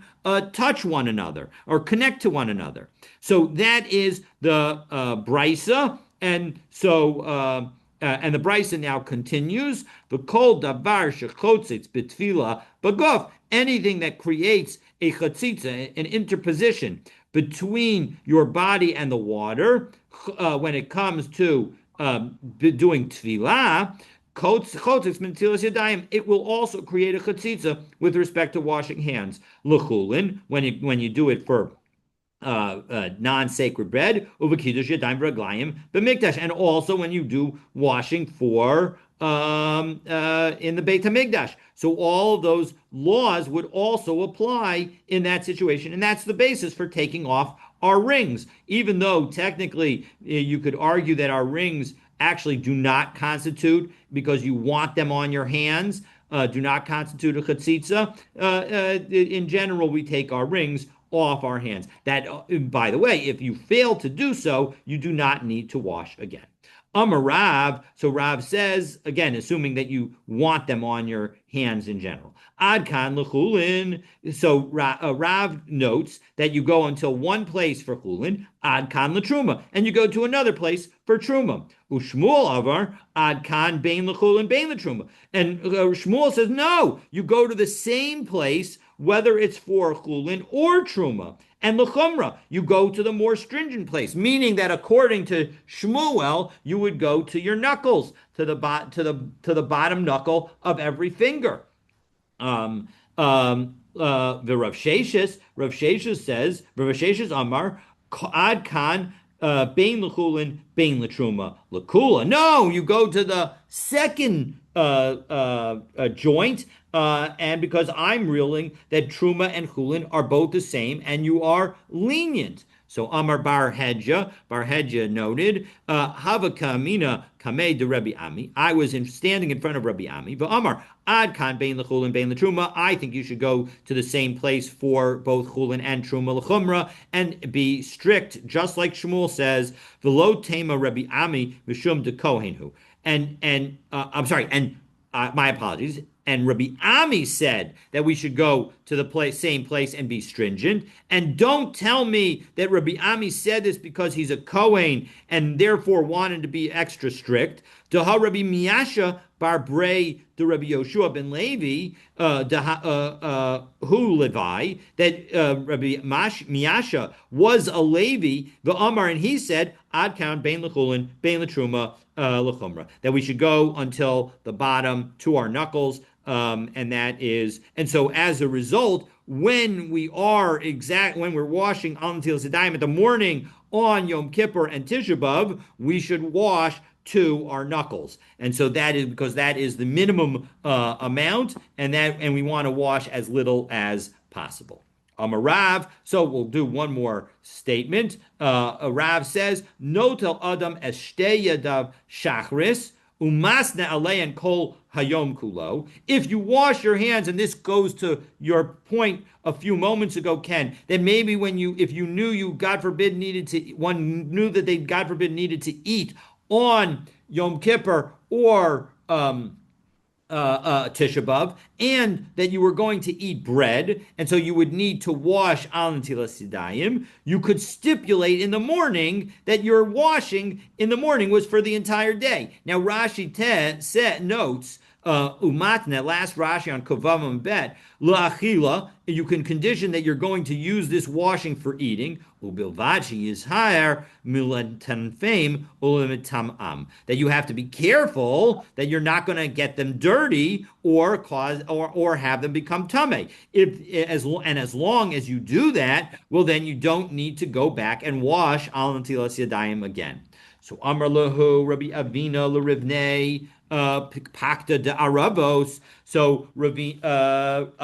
touch one another or connect to one another. So that is the brisa, and the brisa now continues. The kol davar shechotzitz betfila baguf. Anything that creates a chatzitza, an interposition between your body and the water, when it comes to doing tefillah, it will also create a chatzitza with respect to washing hands. L'chulin, when you do it for non-sacred bread, and also when you do washing for in the Beit Hamikdash. So all of those laws would also apply in that situation, and that's the basis for taking off our rings. Even though technically you could argue that our rings actually do not constitute, because you want them on your hands, do not constitute a chatzitza. In general, we take our rings off our hands. That, by the way, if you fail to do so, you do not need to wash again. Rav, so Rav says, again, assuming that you want them on your hands in general. Adkan l'chulin. So Rav notes that you go until one place for chulin, adkan l'truma, and you go to another place for truma. Ushmuel avar adkan bein l'chulin bein l'truma. And Shmuel says, no, you go to the same place whether it's for chulin or truma. And l'chumra, you go to the more stringent place, meaning that according to Shmuel, you would go to your knuckles, to the bottom knuckle of every finger. The Rav Sheshes says, Rav Sheshes Amar, Ad Kan, Bein L'chulin, Bein L'truma, L'kula. No, you go to the second joint, and because I'm ruling that Truma and Chulin are both the same, and you are lenient. So Amar Bar Hedja noted, Hava Kamina Kameh de Rabbi Ami. I was standing in front of Rabbi Ami. But Amar Ad Kan Bein Lechulin Bein Letruma. I think you should go to the same place for both Chulin and Truma Lechumra and be strict, just like Shmuel says. Velo Tema Rabbi Ami Mishum de Kohenhu. And I'm sorry, and my apologies. And Rabbi Ami said that we should go to the same place and be stringent. And don't tell me that Rabbi Ami said this because he's a Kohen and therefore wanted to be extra strict. Daha Rabbi Miasha bar Brei de Rabbi Yoshua ben Levi, who Levi, that Rabbi Miasha was a Levi, the Amar, and he said, Ad count bein lechulin, bein letruma, lechumra, that we should go until the bottom to our knuckles. And so as a result, when we're washing Al Natil Sedayim at the morning on Yom Kippur and Tisha B'Av, we should wash to our knuckles. And so that is because that is the minimum amount, and we want to wash as little as possible. Rav, so we'll do one more statement. Rav says, Notel Adam Eshtei Yadav Shachris, Umasna Aleyan Kol Hayom Kulo. If you wash your hands, and this goes to your point a few moments ago, Ken, that maybe if you knew you, God forbid, one knew that they, God forbid, needed to eat on Yom Kippur or Tisha B'Av, and that you were going to eat bread, and so you would need to wash al netilas yadayim. You could stipulate in the morning that your washing in the morning was for the entire day. Now Rashi notes umatne, last Rashi on Kovav and Bet, la'achila, you can condition that you're going to use this washing for eating, ubilvachi is higher, milantanfame, ulimitamam, that you have to be careful that you're not going to get them dirty or cause or have them become tame. As long as you do that, well, then you don't need to go back and wash al natilas yadayim again. So Amar lahu Rabbi Avina l'Rivnei Pakta de Aravos. So Rabbi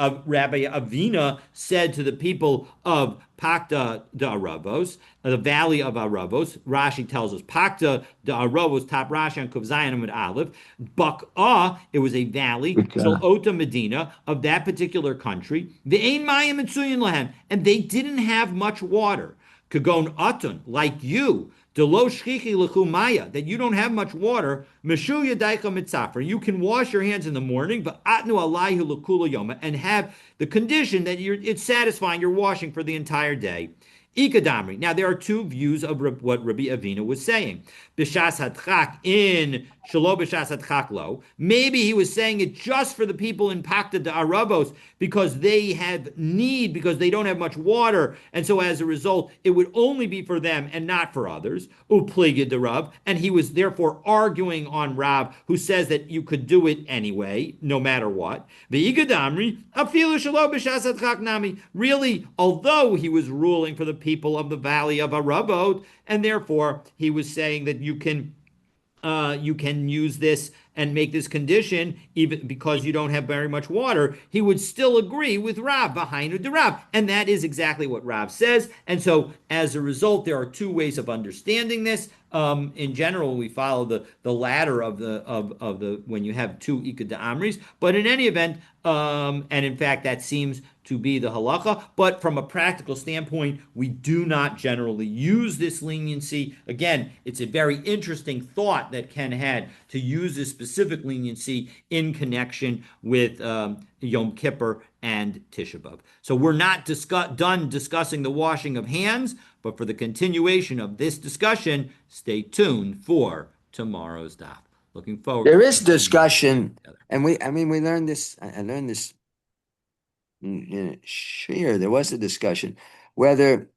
Avina said to the people of Pakta de Aravos, the valley of Aravos. Rashi tells us Pakta de Aravos, top Rashi on Kuf Zayin with Aleph. Bak'ah, it was a valley, Zilota Medina, of that particular country. The Ein Mayim Mitzuyin Lahem, and they didn't have much water. Kagon Atun, like you. Delo shchichi lechumaya, that you don't have much water. Meshu yadaycha mitzafra. You can wash your hands in the morning, but atnu alayhu lekula yoma, and have the condition that it's satisfying. You're washing for the entire day. Ikadamri. Now there are two views of what Rabbi Avina was saying. B'shas hadchak in shalo b'shas hadchak lo. Maybe he was saying it just for the people in Pakta de Aravos because they have need, because they don't have much water, and so as a result, it would only be for them and not for others. Upligid de Rav, and he was therefore arguing on Rav, who says that you could do it anyway, no matter what. V'ikadamri afilu shalo b'shas hadchak nami. Really, although he was ruling for the people of the valley of Aravot, and therefore he was saying that you can use this and make this condition even because you don't have very much water. He would still agree with Rav, V'hainu de Rav, and that is exactly what Rav says. And so, as a result, there are two ways of understanding this. In general, we follow the latter of the when you have two Ika de Amris. But in any event, and in fact, that seems to be the halacha. But from a practical standpoint, we do not generally use this leniency. Again, it's a very interesting thought that Ken had to use this specific leniency in connection with Yom Kippur and Tisha B'Av. So we're not done discussing the washing of hands, but for the continuation of this discussion, stay tuned for tomorrow's daf. Looking forward. There is discussion, and we learned this. I learned this. Sure, there was a discussion whether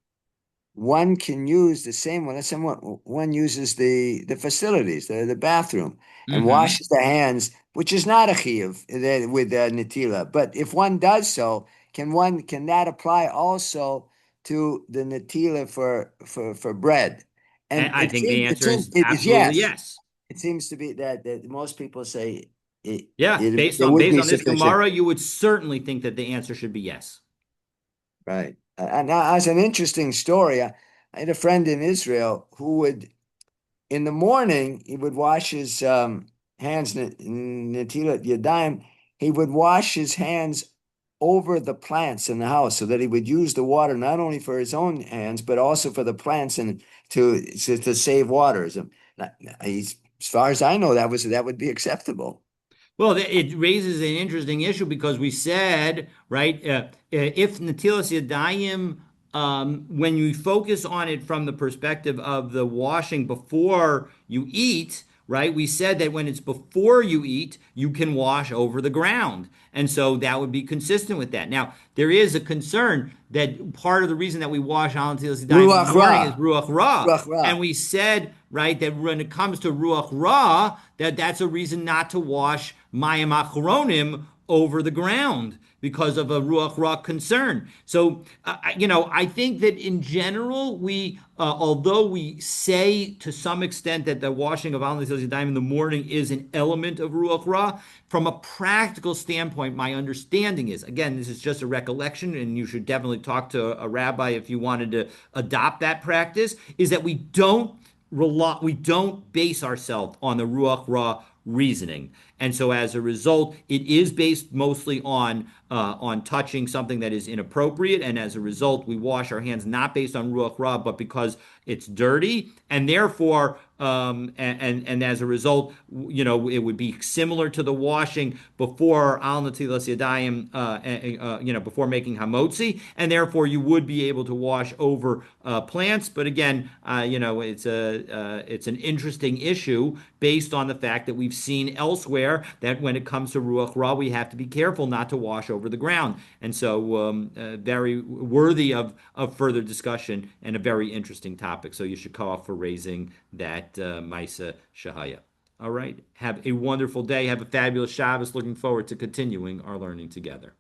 one can use the same one. Let's say one uses the facilities, the bathroom, and washes the hands, which is not a chiyuv with netila. But if one does so, can that apply also to the netila for bread? And I think the answer is absolutely yes. It seems to be that most people say Yeah, it would based be on this sufficient. Gemara, you would certainly think that the answer should be yes. Right. And as an interesting story, I had a friend in Israel who would, in the morning, he would wash his hands, netilat yadayim. He would wash his hands over the plants in the house so that he would use the water not only for his own hands, but also for the plants and to save waters. As far as I know, that would be acceptable. Well, it raises an interesting issue because we said, right, if Natilas Yadayim, when you focus on it from the perspective of the washing before you eat, right, we said that when it's before you eat, you can wash over the ground. And so that would be consistent with that. Now, there is a concern that part of the reason that we wash Al Natilas Yadayim in the Ruach morning is ra, Ruach Ra. ruach And ra. we said, right, that when it comes to Ruach Ra, that's a reason not to wash Mayim Achronim over the ground because of a Ruach Ra concern. So, I think that in general, although we say to some extent that the washing of Al Nasilas Yadayim in the morning is an element of Ruach Ra, from a practical standpoint, my understanding is, again, this is just a recollection, and you should definitely talk to a rabbi if you wanted to adopt that practice, is that we don't base ourselves on the Ruach Ra reasoning. And so as a result, it is based mostly on touching something that is inappropriate. And as a result, we wash our hands not based on Ruach Ra, but because it's dirty. And therefore, and as a result, it would be similar to the washing before Al Natilas Yadayim, before making Hamotzi. And therefore, you would be able to wash over plants. But again, it's an interesting issue based on the fact that we've seen elsewhere that when it comes to Ruach Ra, we have to be careful not to wash over the ground. And so, very worthy of further discussion and a very interesting topic. So you should call off for raising that Maisa Shahaya. All right. Have a wonderful day. Have a fabulous Shabbos. Looking forward to continuing our learning together.